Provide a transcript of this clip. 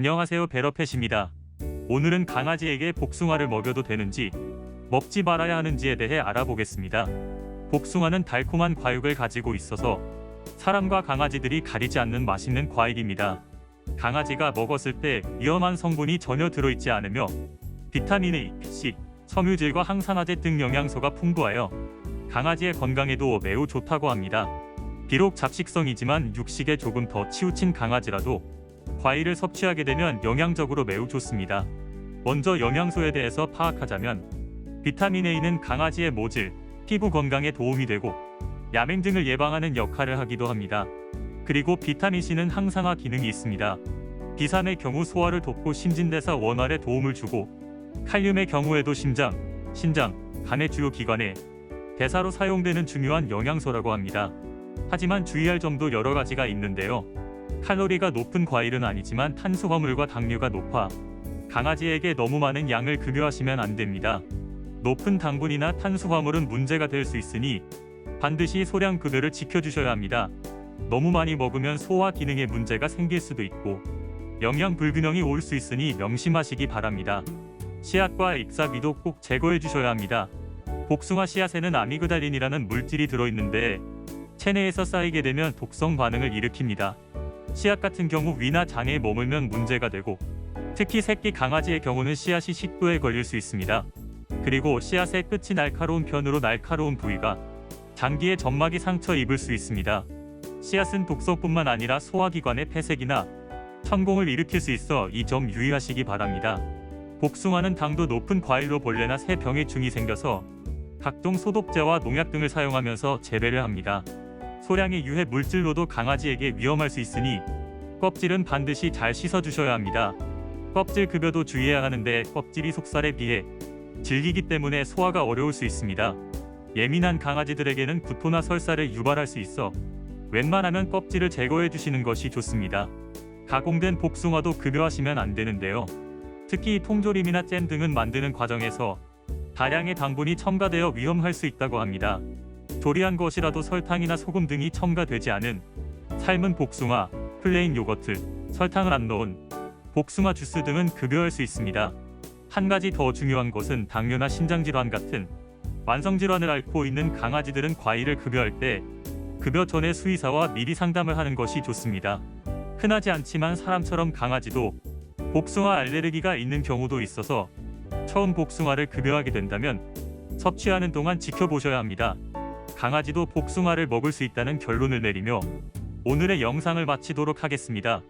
안녕하세요, 베러펫입니다. 오늘은 강아지에게 복숭아를 먹여도 되는지 먹지 말아야 하는지에 대해 알아보겠습니다. 복숭아는 달콤한 과육을 가지고 있어서 사람과 강아지들이 가리지 않는 맛있는 과일입니다. 강아지가 먹었을 때 위험한 성분이 전혀 들어있지 않으며 비타민 A, C, 섬유질과 항산화제 등 영양소가 풍부하여 강아지의 건강에도 매우 좋다고 합니다. 비록 잡식성이지만 육식에 조금 더 치우친 강아지라도 과일을 섭취하게 되면 영양적으로 매우 좋습니다. 먼저 영양소에 대해서 파악하자면 비타민 A는 강아지의 모질, 피부 건강에 도움이 되고 야맹 등을 예방하는 역할을 하기도 합니다. 그리고 비타민 C는 항산화 기능이 있습니다. 비산의 경우 소화를 돕고 신진대사 원활에 도움을 주고 칼륨의 경우에도 심장, 신장, 간의 주요 기관에 대사로 사용되는 중요한 영양소라고 합니다. 하지만 주의할 점도 여러 가지가 있는데요. 칼로리가 높은 과일은 아니지만 탄수화물과 당류가 높아 강아지에게 너무 많은 양을 급여하시면 안 됩니다. 높은 당분이나 탄수화물은 문제가 될 수 있으니 반드시 소량 급여를 지켜주셔야 합니다. 너무 많이 먹으면 소화 기능에 문제가 생길 수도 있고 영양 불균형이 올 수 있으니 명심하시기 바랍니다. 씨앗과 잎사귀도 꼭 제거해 주셔야 합니다. 복숭아 씨앗에는 아미그달린이라는 물질이 들어있는데 체내에서 쌓이게 되면 독성 반응을 일으킵니다. 씨앗 같은 경우 위나 장에 머물면 문제가 되고 특히 새끼 강아지의 경우는 씨앗이 식도에 걸릴 수 있습니다. 그리고 씨앗의 끝이 날카로운 편으로 날카로운 부위가 장기의 점막이 상처 입을 수 있습니다. 씨앗은 독성뿐만 아니라 소화기관의 폐색이나 천공을 일으킬 수 있어 이 점 유의하시기 바랍니다. 복숭아는 당도 높은 과일로 벌레나 새 병해충이 생겨서 각종 소독제와 농약 등을 사용하면서 재배를 합니다. 소량의 유해 물질로도 강아지에게 위험할 수 있으니 껍질은 반드시 잘 씻어주셔야 합니다. 껍질 급여도 주의해야 하는데 껍질이 속살에 비해 질기기 때문에 소화가 어려울 수 있습니다. 예민한 강아지들에게는 구토나 설사를 유발할 수 있어 웬만하면 껍질을 제거해 주시는 것이 좋습니다. 가공된 복숭아도 급여하시면 안 되는데요. 특히 통조림이나 잼 등은 만드는 과정에서 다량의 당분이 첨가되어 위험할 수 있다고 합니다. 조리한 것이라도 설탕이나 소금 등이 첨가되지 않은 삶은 복숭아, 플레인 요거트, 설탕을 안 넣은 복숭아 주스 등은 급여할 수 있습니다. 한 가지 더 중요한 것은 당뇨나 신장질환 같은 만성질환을 앓고 있는 강아지들은 과일을 급여할 때 급여 전에 수의사와 미리 상담을 하는 것이 좋습니다. 흔하지 않지만 사람처럼 강아지도 복숭아 알레르기가 있는 경우도 있어서 처음 복숭아를 급여하게 된다면 섭취하는 동안 지켜보셔야 합니다. 강아지도 복숭아를 먹을 수 있다는 결론을 내리며 오늘의 영상을 마치도록 하겠습니다.